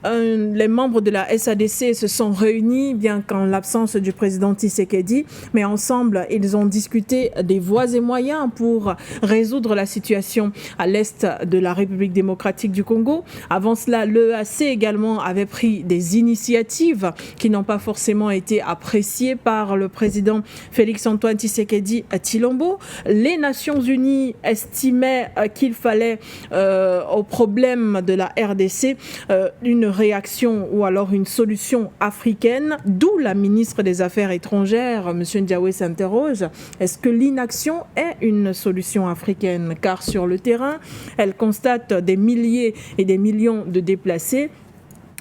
les membres de la SADC se sont réunis, bien qu'en l'absence du président Tshisekedi, mais ensemble, ils ont discuté des voies et moyens pour résoudre la situation à l'est de la République démocratique du Congo. Avant cela, l'EAC également avait pris des initiatives qui n'ont pas forcément été appréciées par le président Félix-Antoine Tshisekedi Tshilombo. Les Nations Unies estimaient qu'il fallait au problème de la RDC une réaction ou alors une solution africaine, d'où la ministre des Affaires étrangères, M. Ndiaye, s'interroge, est-ce que l'inaction est une solution africaine? Car sur le terrain, elle constate des milliers et des millions de déplacés,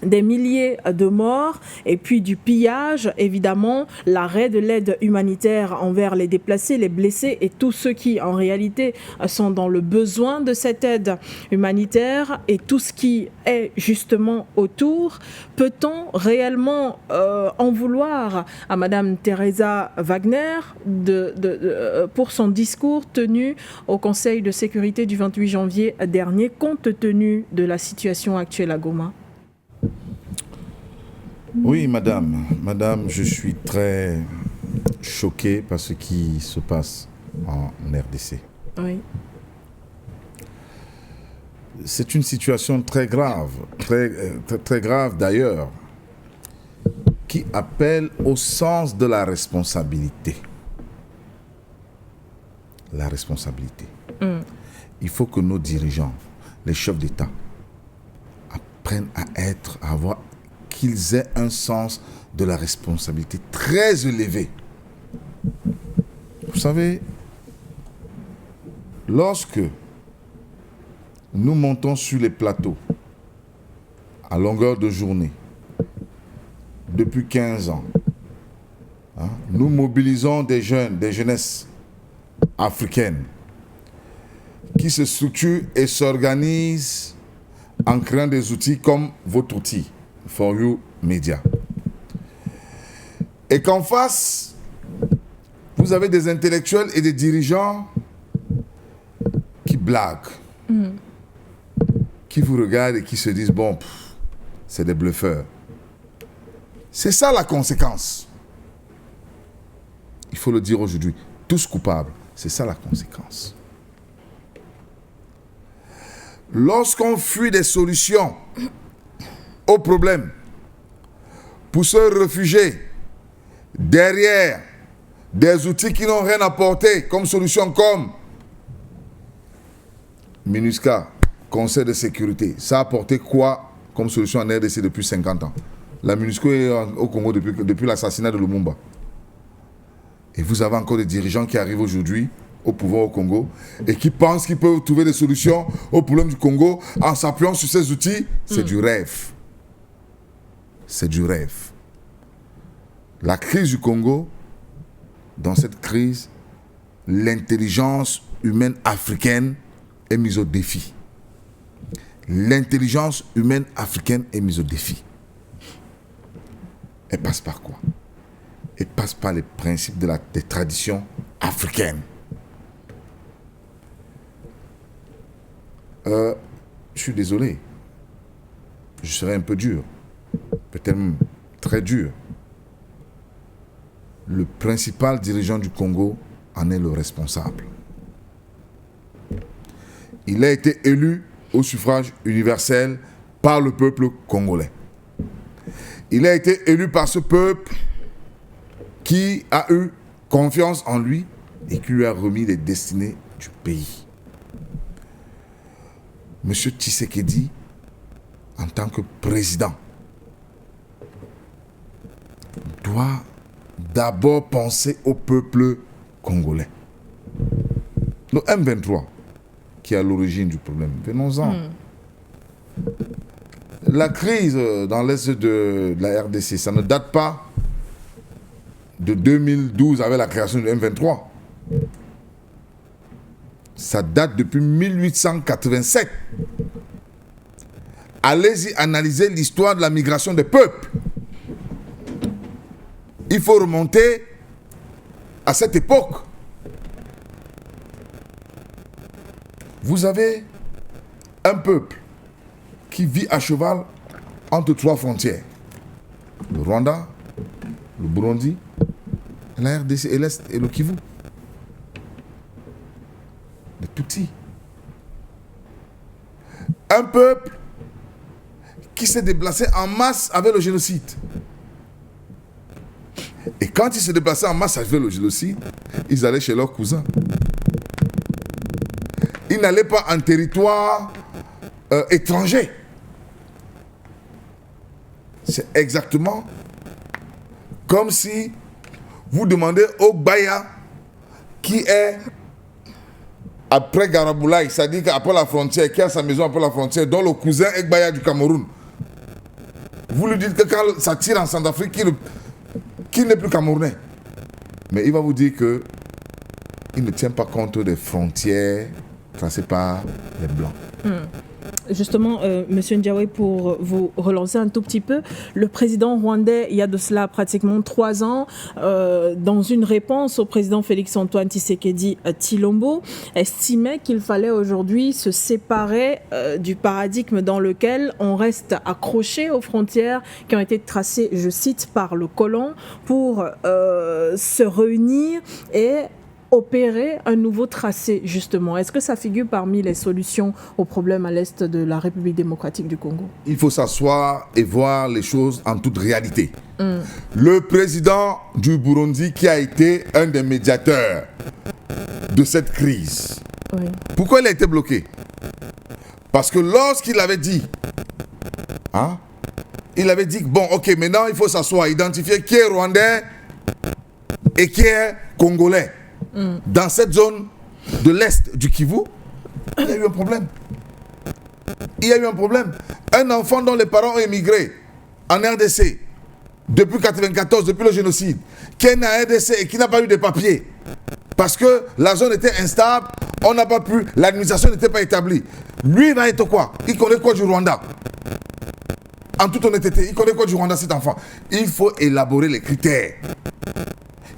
des milliers de morts et puis du pillage, évidemment, l'arrêt de l'aide humanitaire envers les déplacés, les blessés et tous ceux qui, en réalité, sont dans le besoin de cette aide humanitaire et tout ce qui est justement autour. Peut-on réellement en vouloir à Madame Teresa Wagner pour son discours tenu au Conseil de sécurité du 28 janvier dernier, compte tenu de la situation actuelle à Goma? Oui, madame. Madame, je suis très choqué par ce qui se passe en RDC. Oui. C'est une situation très grave, très grave d'ailleurs, qui appelle au sens de la responsabilité. La responsabilité. Il faut que nos dirigeants, les chefs d'État, apprennent à avoir qu'ils aient un sens de la responsabilité très élevé. Vous savez, lorsque nous montons sur les plateaux à longueur de journée, depuis 15 ans, nous mobilisons des jeunes, des jeunesses africaines qui se structurent et s'organisent en créant des outils comme votre outil, For You Media. Et qu'en face, vous avez des intellectuels et des dirigeants qui blaguent, qui vous regardent et qui se disent, bon, c'est des bluffeurs. C'est ça la conséquence. Il faut le dire aujourd'hui, tous coupables, c'est ça la conséquence. Lorsqu'on fuit des solutions aux problèmes pour se réfugier derrière des outils qui n'ont rien apporté comme solution, comme MINUSCA, Conseil de sécurité, ça a apporté quoi comme solution en RDC depuis 50 ans? La MINUSCA est au Congo depuis l'assassinat de Lumumba. Et vous avez encore des dirigeants qui arrivent aujourd'hui au pouvoir au Congo et qui pensent qu'ils peuvent trouver des solutions aux problèmes du Congo en s'appuyant sur ces outils. C'est du rêve. C'est du rêve. La crise du Congo, dans cette crise, l'intelligence humaine africaine est mise au défi. L'intelligence humaine africaine est mise au défi. Elle passe par quoi? Elle passe par les principes des traditions africaines. Je suis désolé. Je serai un peu dur. Peut-être même très dur. Le principal dirigeant du Congo en est le responsable. Il a été élu au suffrage universel par le peuple congolais. Il a été élu par ce peuple qui a eu confiance en lui et qui lui a remis les destinées du pays. Monsieur Tshisekedi, en tant que président, doit d'abord penser au peuple congolais. Le M23, qui est à l'origine du problème, venons-en. La crise dans l'est de la RDC, ça ne date pas de 2012 avec la création du M23. Ça date depuis 1887. Allez-y analyser l'histoire de la migration des peuples. Il faut remonter à cette époque. Vous avez un peuple qui vit à cheval entre 3 frontières. Le Rwanda, le Burundi, la RDC et l'Est et le Kivu. Les Tutsis. Un peuple qui s'est déplacé en masse avec le génocide. Et quand ils se déplaçaient en masse avec le génocide, ils allaient chez leurs cousins. Ils n'allaient pas en territoire étranger. C'est exactement comme si vous demandez au Baya qui est après Garaboulaye, c'est-à-dire qu'après la frontière, qui a sa maison après la frontière, dont le cousin est Baya du Cameroun. Vous lui dites que quand ça tire en Centrafrique, qu'il n'est plus camerounais. Mais il va vous dire qu'il ne tient pas compte des frontières tracées par les Blancs. Justement, Monsieur Ndiaye, pour vous relancer un tout petit peu, le président rwandais, il y a de cela pratiquement 3 ans, dans une réponse au président Félix-Antoine Tshisekedi Tshilombo, estimait qu'il fallait aujourd'hui se séparer du paradigme dans lequel on reste accroché aux frontières qui ont été tracées, je cite, par le colon, pour se réunir et opérer un nouveau tracé, justement. Est-ce que ça figure parmi les solutions aux problèmes à l'est de la République démocratique du Congo? Il faut s'asseoir et voir les choses en toute réalité. Le président du Burundi, qui a été un des médiateurs de cette crise, pourquoi il a été bloqué? Parce que lorsqu'il avait dit, il avait dit, bon, ok, maintenant il faut s'asseoir, identifier qui est rwandais et qui est congolais. Dans cette zone de l'Est du Kivu, il y a eu un problème. Il y a eu un problème. Un enfant dont les parents ont émigré en RDC depuis 1994, depuis le génocide, qui est né en RDC et qui n'a pas eu de papiers, parce que la zone était instable, on n'a pas pu, l'administration n'était pas établie. Lui, il va être quoi? Il connaît quoi du Rwanda? En toute honnêteté, il connaît quoi du Rwanda, cet enfant? Il faut élaborer les critères.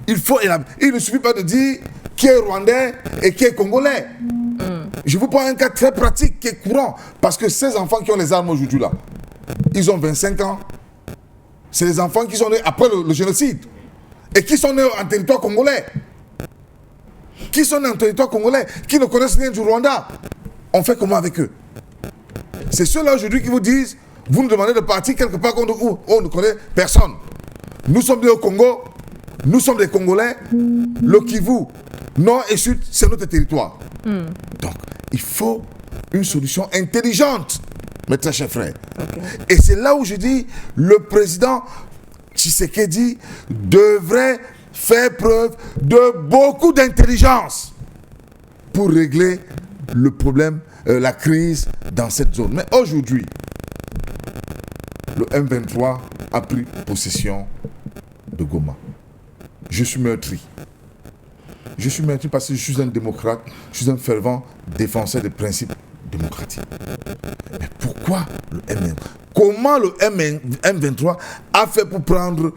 Il ne suffit pas de dire qui est rwandais et qui est congolais. Je vous prends un cas très pratique qui est courant. Parce que ces enfants qui ont les armes aujourd'hui là, ils ont 25 ans. C'est les enfants qui sont nés après le génocide. Et qui sont nés en territoire congolais. Qui sont nés en territoire congolais, qui ne connaissent rien du Rwanda. On fait comment avec eux? C'est ceux-là aujourd'hui qui vous disent, vous nous demandez de partir quelque part où on ne connaît personne. Nous sommes nés au Congo. Nous sommes des Congolais, le Kivu, nord et sud, c'est notre territoire. Donc, il faut une solution intelligente, mes très chers frères. Et c'est là où je dis, le président Tshisekedi devrait faire preuve de beaucoup d'intelligence pour régler le problème, la crise dans cette zone. Mais aujourd'hui, le M23 a pris possession de Goma. Je suis meurtri. Je suis meurtri parce que je suis un démocrate, je suis un fervent défenseur des principes démocratiques. Mais pourquoi le M23? Comment le M23 a fait pour prendre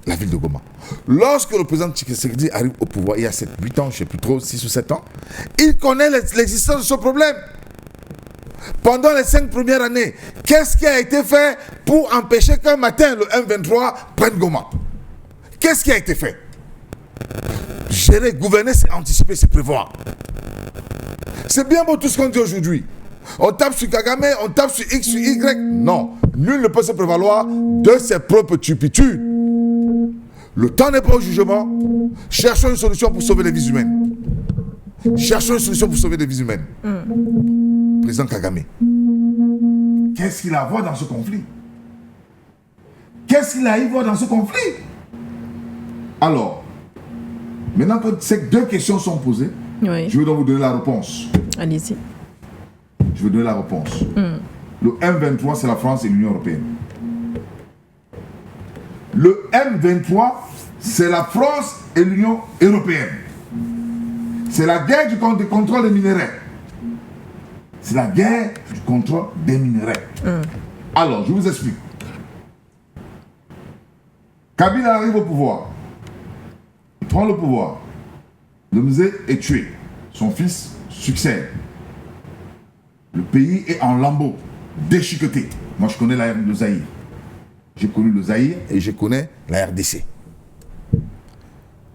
la ville de Goma? Lorsque le président Tshisekedi arrive au pouvoir, il y a 7-8 ans, je ne sais plus trop, 6 ou 7 ans, il connaît l'existence de ce problème. Pendant les 5 premières années, qu'est-ce qui a été fait pour empêcher qu'un matin le M23 prenne Goma? Qu'est-ce qui a été fait? Gérer, gouverner, c'est anticiper, c'est prévoir. C'est bien beau tout ce qu'on dit aujourd'hui. On tape sur Kagame, on tape sur X, sur Y. Non, nul ne peut se prévaloir de ses propres turpitudes. Le temps n'est pas au jugement. Cherchons une solution pour sauver les vies humaines. Cherchons une solution pour sauver les vies humaines. Président Kagame, qu'est-ce qu'il a à voir dans ce conflit? Qu'est-ce qu'il a à y voir dans ce conflit? Alors, maintenant que ces 2 questions sont posées, je vais donc vous donner la réponse. Allez-y. Je vais donner la réponse. Le M23, c'est la France et l'Union européenne. Le M23, c'est la France et l'Union européenne. C'est la guerre du contrôle des minéraux. C'est la guerre du contrôle des minéraux. Alors, je vous explique. Kabila arrive au pouvoir. Il prend le pouvoir. Le musée est tué. Son fils succède. Le pays est en lambeaux, déchiqueté. Moi, je connais le Zaïre. J'ai connu le Zaïre et je connais la RDC.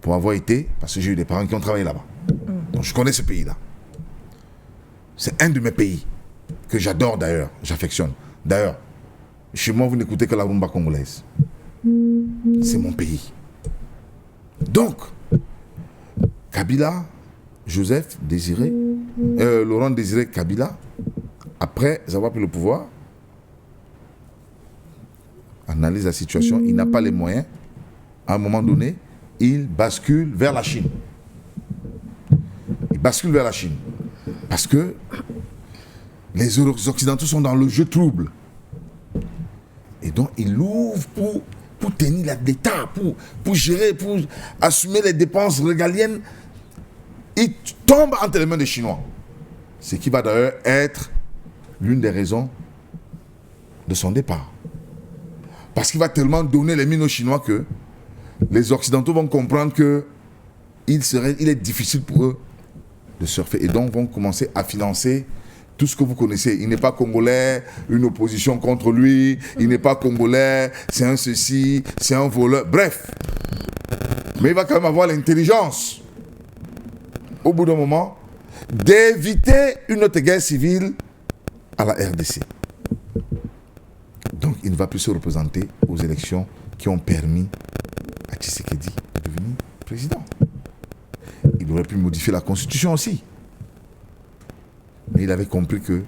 Pour avoir été, parce que j'ai eu des parents qui ont travaillé là-bas. Donc, je connais ce pays-là. C'est un de mes pays que j'adore d'ailleurs, j'affectionne. D'ailleurs, chez moi, vous n'écoutez que la rumba congolaise. C'est mon pays. Donc, Kabila, Joseph Désiré, Laurent Désiré Kabila, après avoir pris le pouvoir, analyse la situation, il n'a pas les moyens. À un moment donné, il bascule vers la Chine. Il bascule vers la Chine. Parce que les Occidentaux sont dans le jeu trouble. Et donc, il ouvre pour tenir l'État, pour gérer, pour assumer les dépenses régaliennes. Il tombe entre les mains des Chinois. Ce qui va d'ailleurs être l'une des raisons de son départ. Parce qu'il va tellement donner les mines aux Chinois que les Occidentaux vont comprendre que il est difficile pour eux de surfer. Et donc vont commencer à financer tout ce que vous connaissez. Il n'est pas congolais, une opposition contre lui. Il n'est pas congolais, c'est un ceci, c'est un voleur. Bref. Mais il va quand même avoir l'intelligence, au bout d'un moment, d'éviter une autre guerre civile à la RDC. Donc il ne va plus se représenter aux élections qui ont permis à Tshisekedi de devenir président. Il aurait pu modifier la constitution aussi. Mais il avait compris que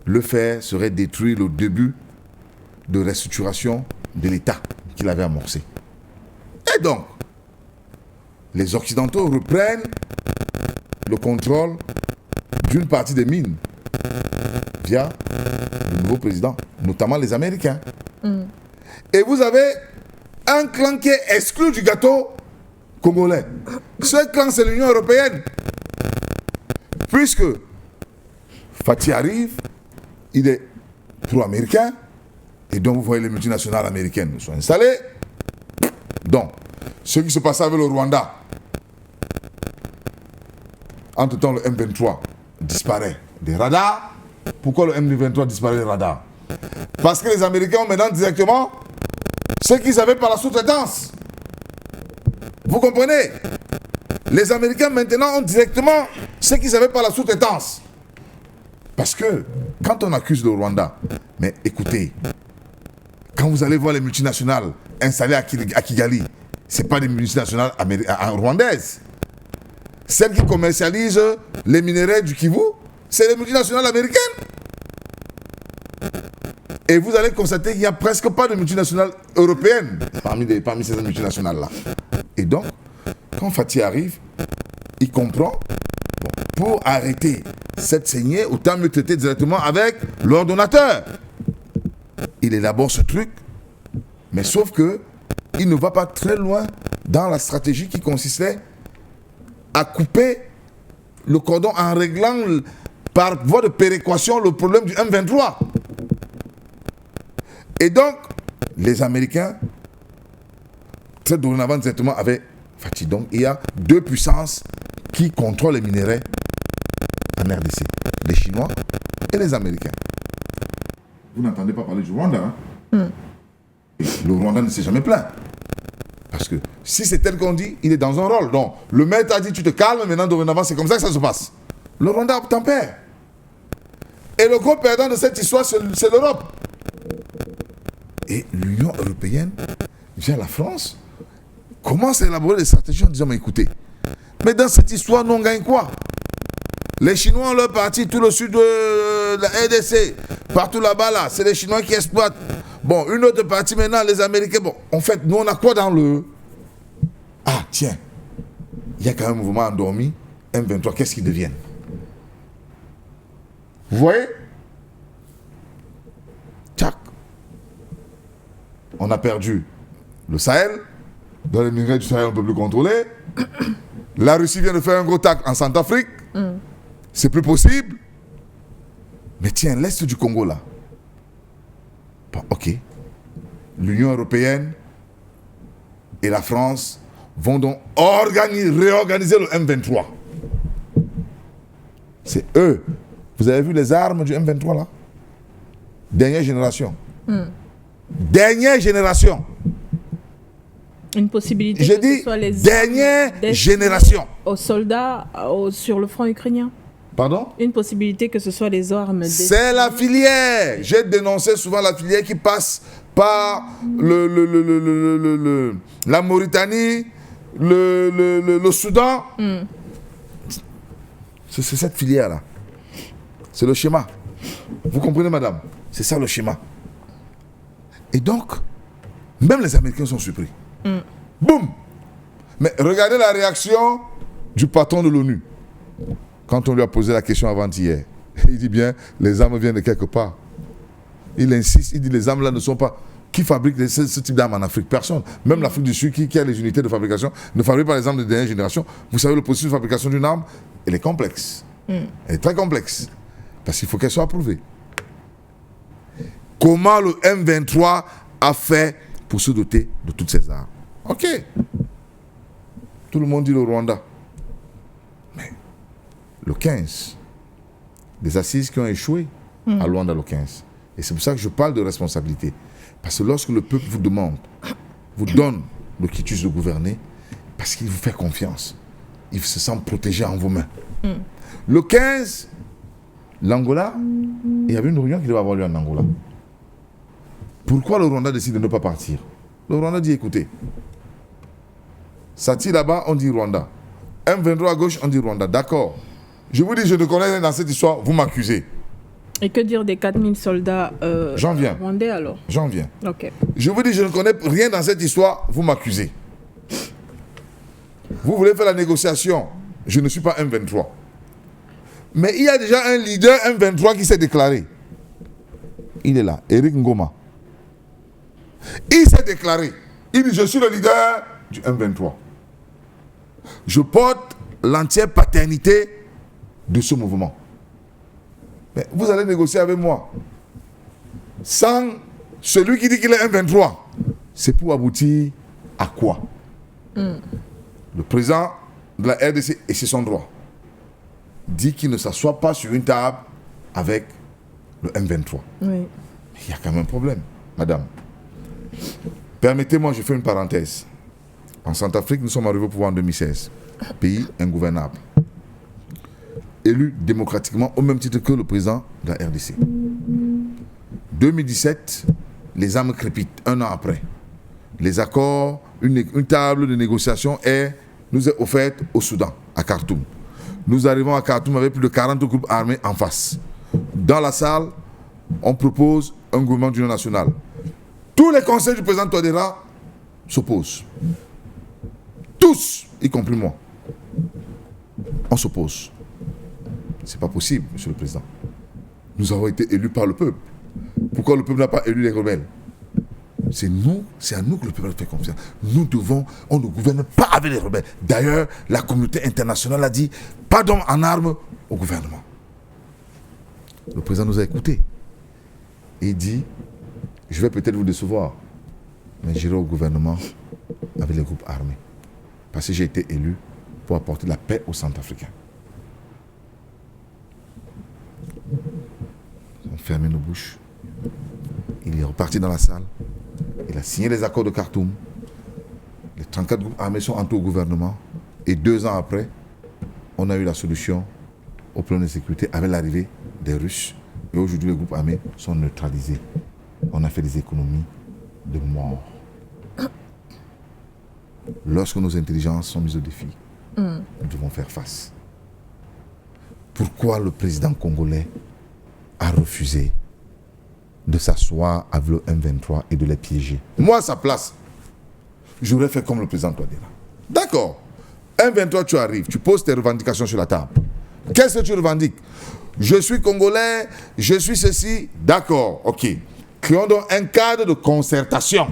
le faire serait détruire le début de restructuration de l'État qu'il avait amorcé. Et donc, les Occidentaux reprennent le contrôle d'une partie des mines via le nouveau président, notamment les Américains. Et vous avez un clan qui est exclu du gâteau congolais. Ce clan, c'est l'Union européenne. Puisque Fatih arrive, il est pro-américain, et donc vous voyez les multinationales américaines sont installées. Donc, ce qui se passait avec le Rwanda, entre-temps le M23 disparaît des radars. Pourquoi le M23 disparaît des radars? Parce que les Américains ont maintenant directement ce qu'ils avaient par la sous-traitance. Vous comprenez? Les Américains maintenant ont directement ce qu'ils avaient par la sous-traitance. Parce que quand on accuse le Rwanda, mais écoutez, quand vous allez voir les multinationales installées à Kigali, ce n'est pas des multinationales rwandaises. Celles qui commercialisent les minerais du Kivu, c'est les multinationales américaines. Et vous allez constater qu'il n'y a presque pas de multinationales européennes parmi ces multinationales-là. Et donc, quand Fatih arrive, il comprend, pour arrêter cette saignée, autant mieux traiter directement avec l'ordonnateur. Il élabore ce truc, mais sauf que il ne va pas très loin dans la stratégie qui consistait à couper le cordon en réglant par voie de péréquation le problème du M23. Et donc, les Américains, très dorénavant directement avec Fatih. Donc, il y a deux puissances qui contrôlent les minéraux en RDC. Les Chinois et les Américains. Vous n'entendez pas parler du Rwanda. Et le Rwanda ne s'est jamais plaint. Parce que si c'est tel qu'on dit, il est dans un rôle. Donc, le maître a dit, tu te calmes, maintenant, dorénavant, c'est comme ça que ça se passe. Le Rwanda tempère. Et le gros perdant de cette histoire, c'est l'Europe. Et l'Union européenne, via la France, commence à élaborer des stratégies en disant, mais écoutez, mais dans cette histoire, nous on gagne quoi? Les Chinois ont leur parti tout le sud de la RDC, partout là-bas, là, c'est les Chinois qui exploitent. Bon, une autre partie maintenant, les Américains. Bon, en fait, nous on a quoi dans le... Ah, tiens, il y a quand même un mouvement endormi, M23, qu'est-ce qu'ils deviennent? Vous voyez? Tchac. On a perdu le Sahel. Dans les minerais du Sahel, on ne peut plus contrôler. La Russie vient de faire un gros tac en Centrafrique. C'est plus possible. Mais tiens, l'Est du Congo, là. Bon, ok. L'Union européenne et la France vont donc réorganiser le M23. C'est eux. Vous avez vu les armes du M23, là? Dernière génération. Dernière génération. Une possibilité Je que dis ce soit les dernière armes destinées génération. aux soldats sur le front ukrainien. Pardon? Une possibilité que ce soit les armes destinées. C'est la filière. J'ai dénoncé souvent la filière qui passe par la Mauritanie, le Soudan. C'est cette filière-là. C'est le schéma. Vous comprenez, madame? C'est ça le schéma. Et donc, même les Américains sont surpris. Boum! Mais regardez la réaction du patron de l'ONU. Quand on lui a posé la question avant-hier, il dit bien, les armes viennent de quelque part. Il insiste, il dit, les armes là ne sont pas... Qui fabrique ce type d'armes en Afrique? Personne. Même l'Afrique du Sud, qui a les unités de fabrication, ne fabrique pas les armes de dernière génération. Vous savez, le processus de fabrication d'une arme, elle est complexe. Elle est très complexe. Parce qu'il faut qu'elle soit approuvée. Comment le M23 a fait pour se doter de toutes ces armes? Ok. Tout le monde dit le Rwanda. Mais le 15, des assises qui ont échoué à Luanda le 15. Et c'est pour ça que je parle de responsabilité. Parce que lorsque le peuple vous demande, vous donne le quitus de gouverner, parce qu'il vous fait confiance, il se sent protégé en vos mains. Le 15, l'Angola, il y avait une réunion qui devait avoir lieu en Angola. Pourquoi le Rwanda décide de ne pas partir? Le Rwanda dit, écoutez, Sati là-bas, on dit Rwanda. M23 à gauche, on dit Rwanda. D'accord. Je vous dis, je ne connais rien dans cette histoire, vous m'accusez. Et que dire des 4000 soldats rwandais alors? J'en viens. Ok. Je vous dis, je ne connais rien dans cette histoire, vous m'accusez. Vous voulez faire la négociation, je ne suis pas M23. Mais il y a déjà un leader M23 qui s'est déclaré. Il est là, Eric Ngoma. Il s'est déclaré. Il dit, je suis le leader du M23. Je porte l'entière paternité de ce mouvement. Mais vous allez négocier avec moi. Sans celui qui dit qu'il est M23. C'est pour aboutir à quoi? Le président de la RDC, et c'est son droit, dit qu'il ne s'assoit pas sur une table avec le M23. Oui. Il y a quand même un problème, madame. Permettez-moi, je fais une parenthèse. En Centrafrique, nous sommes arrivés au pouvoir en 2016. Pays ingouvernable. Élu démocratiquement au même titre que le président de la RDC. 2017, les armes crépitent, un an après. Les accords, une table de négociation nous est offerte au Soudan, à Khartoum. Nous arrivons à Khartoum avec plus de 40 groupes armés en face. Dans la salle, on propose un gouvernement d'union nationale. Tous les conseils du président Touadéra s'opposent. Tous, y compris moi. On s'oppose. C'est pas possible, monsieur le président. Nous avons été élus par le peuple. Pourquoi le peuple n'a pas élu les rebelles? C'est à nous que le peuple fait confiance. On ne gouverne pas avec les rebelles. D'ailleurs, la communauté internationale a dit pas d'hommes en armes au gouvernement. Le président nous a écoutés. Il dit, je vais peut-être vous décevoir, mais j'irai au gouvernement avec les groupes armés. Parce que j'ai été élu pour apporter la paix aux Centrafricains. On fermait nos bouches. Il est reparti dans la salle. Il a signé les accords de Khartoum. Les 34 groupes armés sont entrés au gouvernement. Et 2 ans après, on a eu la solution au problème de sécurité avec l'arrivée des Russes. Et aujourd'hui, les groupes armés sont neutralisés. On a fait des économies de morts. Lorsque nos intelligences sont mises au défi, nous devons faire face. Pourquoi le président congolais a refusé de s'asseoir avec le M23 et de les piéger? Moi, à sa place, j'aurais fait comme le président Touadéra. D'accord. M23, tu arrives, tu poses tes revendications sur la table. Qu'est-ce que tu revendiques? Je suis congolais, je suis ceci. D'accord, ok. Créons donc un cadre de concertation.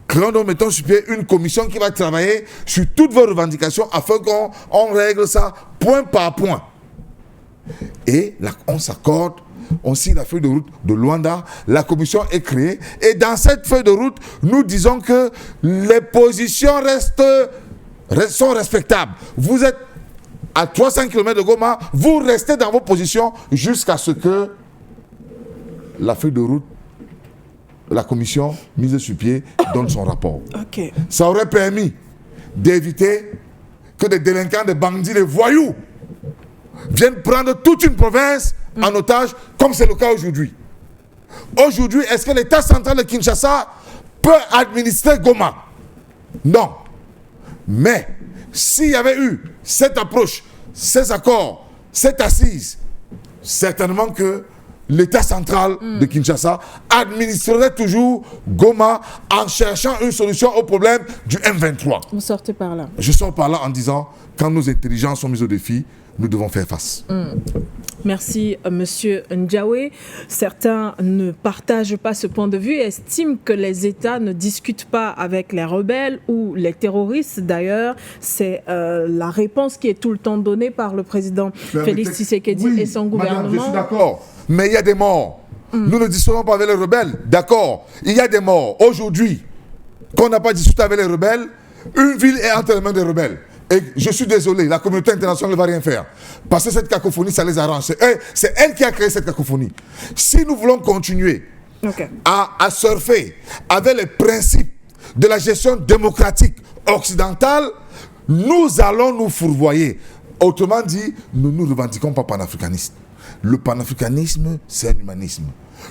Créons donc, mettons sur pied une commission qui va travailler sur toutes vos revendications afin qu'on règle ça point par point. Et là, on s'accorde, on signe la feuille de route de Luanda, la commission est créée, et dans cette feuille de route, nous disons que les positions sont respectables. Vous êtes à 300 km de Goma, vous restez dans vos positions jusqu'à ce que la feuille de route, la commission mise sur pied donne son rapport. Okay. Ça aurait permis d'éviter que des délinquants, des bandits, des voyous viennent prendre toute une province en otage, comme c'est le cas aujourd'hui. Aujourd'hui, est-ce que l'État central de Kinshasa peut administrer Goma? Non. Mais s'il y avait eu cette approche, ces accords, cette assise, certainement que l'État central de Kinshasa administrerait toujours Goma en cherchant une solution au problème du M23. Vous sortez par là. Je sors par là en disant, quand nos intelligences sont mises au défi, nous devons faire face. Merci, Monsieur Ndiawe. Certains ne partagent pas ce point de vue et estiment que les États ne discutent pas avec les rebelles ou les terroristes. D'ailleurs, c'est la réponse qui est tout le temps donnée par le président Félix Tshisekedi et son gouvernement. Madame, je suis d'accord, mais il y a des morts. Nous ne discutons pas avec les rebelles. D'accord, il y a des morts. Aujourd'hui, qu'on n'a pas discuté avec les rebelles, une ville est entre les mains des rebelles. Et je suis désolé, la communauté internationale ne va rien faire. Parce que cette cacophonie, ça les arrange. C'est elle qui a créé cette cacophonie. Si nous voulons continuer à surfer avec les principes de la gestion démocratique occidentale, nous allons nous fourvoyer. Autrement dit, nous ne revendiquons pas panafricanisme. Le panafricanisme, c'est un humanisme.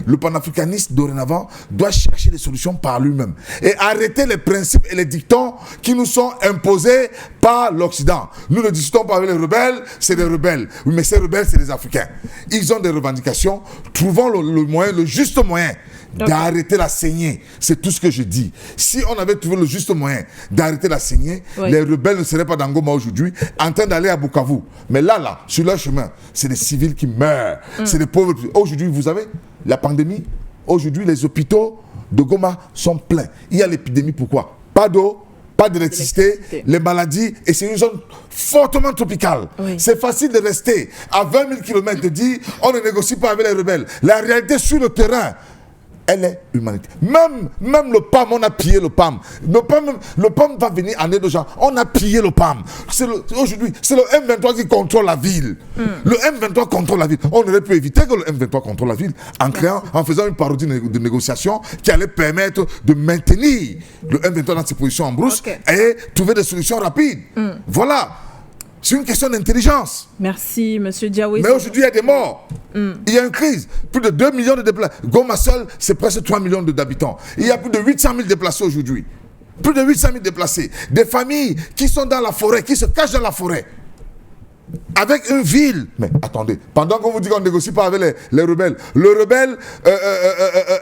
Le panafricanisme, dorénavant, doit chercher des solutions par lui-même et arrêter les principes et les dictons qui nous sont imposés par l'Occident. Nous ne discutons pas avec les rebelles, c'est des rebelles. Oui, mais ces rebelles, c'est des Africains. Ils ont des revendications. Trouvons le moyen, le juste moyen d'arrêter la saignée. C'est tout ce que je dis. Si on avait trouvé le juste moyen d'arrêter la saignée, les rebelles ne seraient pas dans Goma aujourd'hui, en train d'aller à Bukavu. Mais là, sur leur chemin, c'est des civils qui meurent. C'est des pauvres. Aujourd'hui, vous savez, la pandémie, aujourd'hui, les hôpitaux de Goma sont pleins. Il y a l'épidémie, pourquoi? Pas d'eau, pas d'électricité, les maladies, et c'est une zone fortement tropicale. C'est facile de rester à 20 000 km et dire on ne négocie pas avec les rebelles. La réalité sur le terrain, elle est humanitaire. Même le PAM, on a pillé le PAM. Le PAM va venir en aide aux gens. On a pillé le PAM. Aujourd'hui, c'est le M23 qui contrôle la ville. Le M23 contrôle la ville. On aurait pu éviter que le M23 contrôle la ville en faisant une parodie de négociation qui allait permettre de maintenir le M23 dans ses positions en brousse et trouver des solutions rapides. Voilà. C'est une question d'intelligence. Merci, M. Diawe. Mais aujourd'hui, il y a des morts. Il y a une crise. Plus de 2 millions de déplacés. Goma seul, c'est presque 3 millions d'habitants. Il y a plus de 800 000 déplacés aujourd'hui. Plus de 800 000 déplacés. Des familles qui sont dans la forêt, qui se cachent dans la forêt. Avec une ville. Mais attendez, pendant qu'on vous dit qu'on ne négocie pas avec les rebelles, le rebelle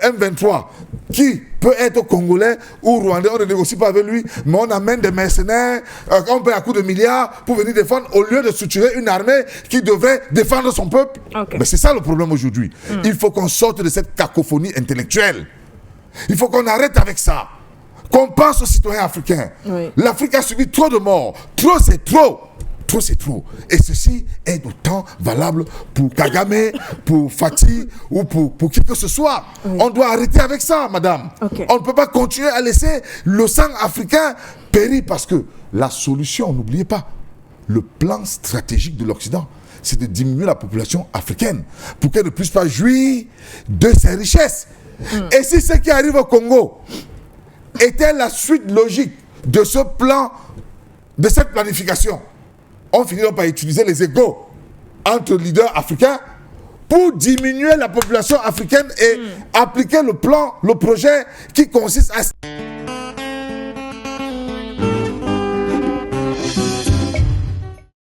M23, qui peut être congolais ou rwandais, on ne négocie pas avec lui, mais on amène des mercenaires, on paye à coups de milliards pour venir défendre, au lieu de structurer une armée qui devrait défendre son peuple. Mais c'est ça le problème aujourd'hui. Il faut qu'on sorte de cette cacophonie intellectuelle. Il faut qu'on arrête avec ça. Qu'on pense aux citoyens africains. L'Afrique a subi trop de morts. Trop, c'est trop. Trop, c'est trop. Et ceci est autant valable pour Kagame, pour Fatih ou pour qui que ce soit. On doit arrêter avec ça, madame. On ne peut pas continuer à laisser le sang africain périr parce que la solution, n'oubliez pas, le plan stratégique de l'Occident, c'est de diminuer la population africaine pour qu'elle ne puisse pas jouir de ses richesses. Et si ce qui arrive au Congo était la suite logique de ce plan, de cette planification, on finira par utiliser les égos entre leaders africains pour diminuer la population africaine et appliquer le plan, le projet qui consiste à...